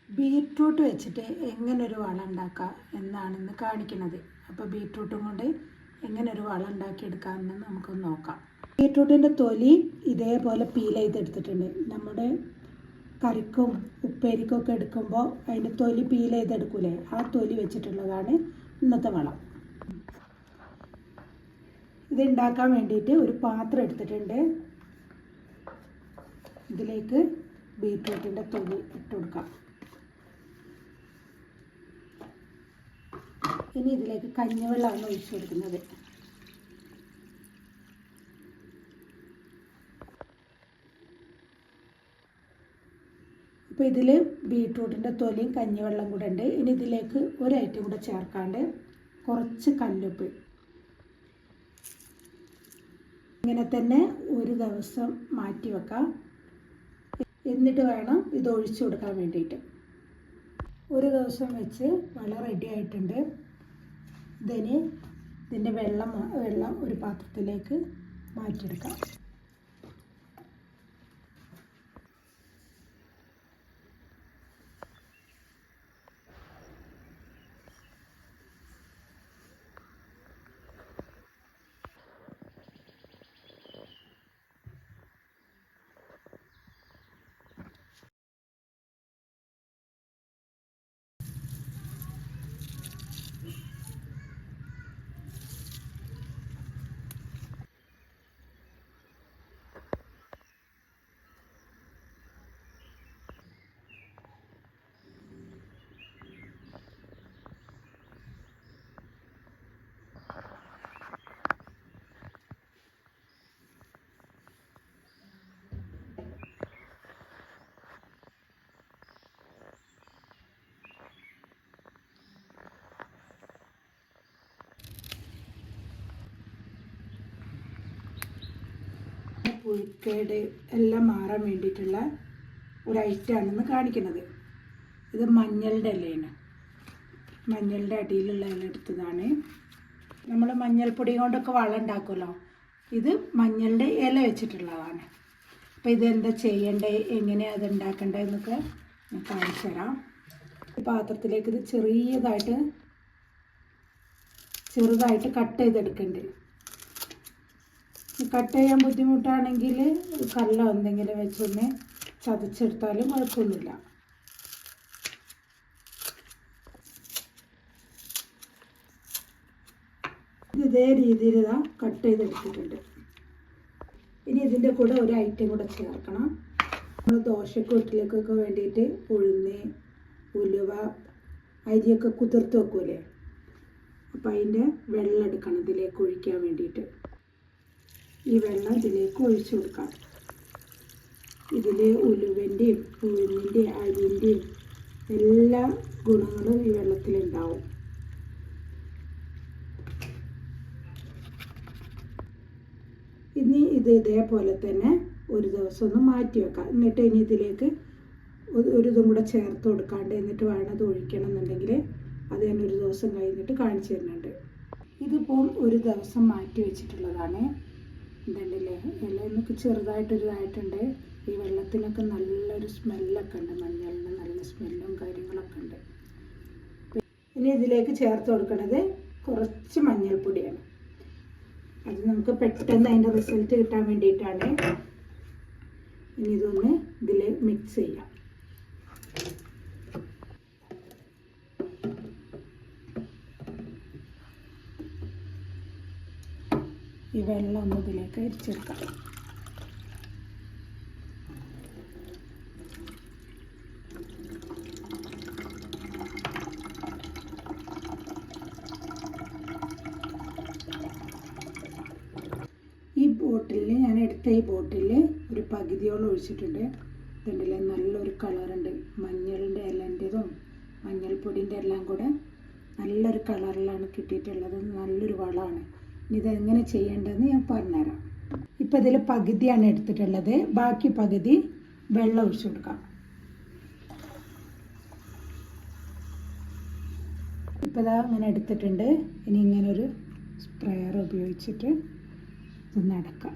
Beetroot വെച്ചിട്ട് എങ്ങനെ ഒരു വളം ഉണ്ടാക്കുക എന്നാണ് ഇന്ന് കാണിക്കുന്നത്. അപ്പോൾ ബീറ്റ്റൂട്ടും കൊണ്ട് എങ്ങനെ ഒരു വളം ഉണ്ടാക്കിയെടുക്കാമെന്ന് നമുക്കൊന്ന് നോക്കാം. ബീറ്റ്റൂട്ടിൻ്റെ തൊലി ഇതേപോലെ പീൽ ചെയ്തെടുത്തിട്ടുണ്ട്. നമ്മുടെ കറിക്കും ഉപ്പേരിക്കും ഒക്കെ എടുക്കുമ്പോൾ അതിൻ്റെ തൊലി പീൽ ചെയ്തെടുക്കൂലേ, ആ തൊലി വെച്ചിട്ടുള്ളതാണ് ഇന്നത്തെ വളം. ഇത് ഉണ്ടാക്കാൻ വേണ്ടിയിട്ട് ഒരു പാത്രം എടുത്തിട്ടുണ്ട്. ഇതിലേക്ക് ബീറ്റ്റൂട്ടിൻ്റെ തൊലി ഇട്ട് കൊടുക്കാം. ഇനി ഇതിലേക്ക് കഞ്ഞിവെള്ളമാണ് ഒഴിച്ചു കൊടുക്കുന്നത്. അപ്പോൾ ഇതിൽ ബീറ്റ്റൂട്ടിൻ്റെ തൊലിയും കഞ്ഞിവെള്ളം കൂടെ ഉണ്ട്. ഇനി ഇതിലേക്ക് ഒരു ഐറ്റം കൂടെ ചേർക്കാണ്ട് കുറച്ച് കല്ലുപ്പ്. ഇങ്ങനെ തന്നെ ഒരു ദിവസം മാറ്റി വെക്കാം. എന്നിട്ട് വേണം ഇത് ഒഴിച്ചു കൊടുക്കാൻ വേണ്ടിയിട്ട്. ഒരു ദിവസം വെച്ച് വളം റെഡി ആയിട്ടുണ്ട്. ഇതിൻ്റെ വെള്ളം ഒരു പാത്രത്തിലേക്ക് മാറ്റിയെടുക്കാം. പുഴുക്കേട് എല്ലാം മാറാൻ വേണ്ടിയിട്ടുള്ള ഒരു ഐറ്റമാണെന്ന് കാണിക്കുന്നത്. ഇത് മഞ്ഞളുടെ ഇലയാണ്. മഞ്ഞളുടെ അടിയിലുള്ള ഇല എടുത്തതാണ്. നമ്മൾ മഞ്ഞൾപ്പൊടി കൊണ്ടൊക്കെ വളം ഉണ്ടാക്കുമല്ലോ, ഇത് മഞ്ഞളുടെ ഇല വെച്ചിട്ടുള്ളതാണ്. അപ്പോൾ ഇതെന്താ ചെയ്യേണ്ടത്, എങ്ങനെയാണ് അത് ഉണ്ടാക്കേണ്ടതെന്നൊക്കെ ഞാൻ കാണിച്ചു തരാം. പാത്രത്തിലേക്ക് ഇത് ചെറുതായിട്ട് കട്ട് ചെയ്തെടുക്കേണ്ടത്. കട്ട് ചെയ്യാൻ ബുദ്ധിമുട്ടാണെങ്കിൽ കല്ലോ എന്തെങ്കിലും വെച്ചൊന്ന് ചതച്ചെടുത്താലും കുഴപ്പമൊന്നുമില്ല. ഇതേ രീതിയിൽ കട്ട് ചെയ്തെടുത്തിട്ടുണ്ട്. ഇനി ഇതിൻ്റെ കൂടെ ഒരു ഐറ്റം കൂടെ ചേർക്കണം. നമ്മൾ ദോശക്കും ഇഡ്ഡലിക്കൊക്കെ വേണ്ടിയിട്ട് ഉഴുന്ന്, ഉലുവ, അരിയൊക്കെ കുതിർത്ത് വെക്കൂലേ, അപ്പം അതിൻ്റെ വെള്ളം എടുക്കണം ഇതിലേക്ക് ഒഴിക്കാൻ വേണ്ടിയിട്ട്. ഈ വെള്ളം ഇതിലേക്ക് ഒഴിച്ചു കൊടുക്കാം. ഇതിൽ ഉലുവൻ്റെയും ഉഴുന്നിൻ്റെയും അരിൻ്റെയും എല്ലാ ഗുണങ്ങളും ഈ വെള്ളത്തിലുണ്ടാവും. ഇനി ഇത് ഇതേപോലെ തന്നെ ഒരു ദിവസം ഒന്ന് മാറ്റി വെക്കാം. എന്നിട്ട് ഇനി ഇതിലേക്ക് ഒരു ഇതും കൂടെ ചേർത്ത് കൊടുക്കാണ്ട് എന്നിട്ട് വേണം അത് ഒഴിക്കണം എന്നുണ്ടെങ്കിൽ അത് ഞാൻ ഒരു ദിവസം കഴിഞ്ഞിട്ട് കാണിച്ചു തരുന്നുണ്ട്. ഇതിപ്പോൾ ഒരു ദിവസം മാറ്റി വെച്ചിട്ടുള്ളതാണ്. ഇതുണ്ടല്ലേ, ഇലയൊക്കെ ചെറുതായിട്ടൊരിതായിട്ടുണ്ട്. ഈ വെള്ളത്തിനൊക്കെ നല്ലൊരു സ്മെല്ലൊക്കെ ഉണ്ട്. മഞ്ഞളിന് നല്ല സ്മെല്ലും കാര്യങ്ങളൊക്കെ ഉണ്ട്. ഇനി ഇതിലേക്ക് ചേർത്ത് കൊടുക്കുന്നത് കുറച്ച് മഞ്ഞൾപ്പൊടിയാണ്. അത് നമുക്ക് പെട്ടെന്ന് അതിൻ്റെ റിസൾട്ട് കിട്ടാൻ വേണ്ടിയിട്ടാണ്. ഇനി ഇതൊന്ന് ഇതിൽ മിക്സ് ചെയ്യാം. ഈ വെള്ളം ഒന്ന് ഇതിലേക്ക് അരിച്ചെടുക്കാം. ഈ ബോട്ടിലിൽ ഞാൻ എടുത്ത ഈ ബോട്ടിൽ ഒരു പകുതിയോളം ഒഴിച്ചിട്ടുണ്ട്. ഇതുണ്ടല്ലേ, നല്ലൊരു കളറുണ്ട്. മഞ്ഞളിൻ്റെ ഇലൻ്റെതും മഞ്ഞൾപ്പൊടിൻ്റെ എല്ലാം കൂടെ നല്ലൊരു കളറിലാണ് കിട്ടിയിട്ടുള്ളത്. നല്ലൊരു വളമാണ്. ഇതെങ്ങനെ ചെയ്യേണ്ടതെന്ന് ഞാൻ പറഞ്ഞുതരാം. ഇപ്പം ഇതിൽ പകുതിയാണ് എടുത്തിട്ടുള്ളത്. ബാക്കി പകുതി വെള്ളം ഒഴിച്ചു കൊടുക്കാം. ഇപ്പോൾ ഇതാ അങ്ങനെ എടുത്തിട്ടുണ്ട്. ഇനി ഇങ്ങനൊരു സ്പ്രെയർ ഉപയോഗിച്ചിട്ട് ഇതൊന്ന് അടക്കാം.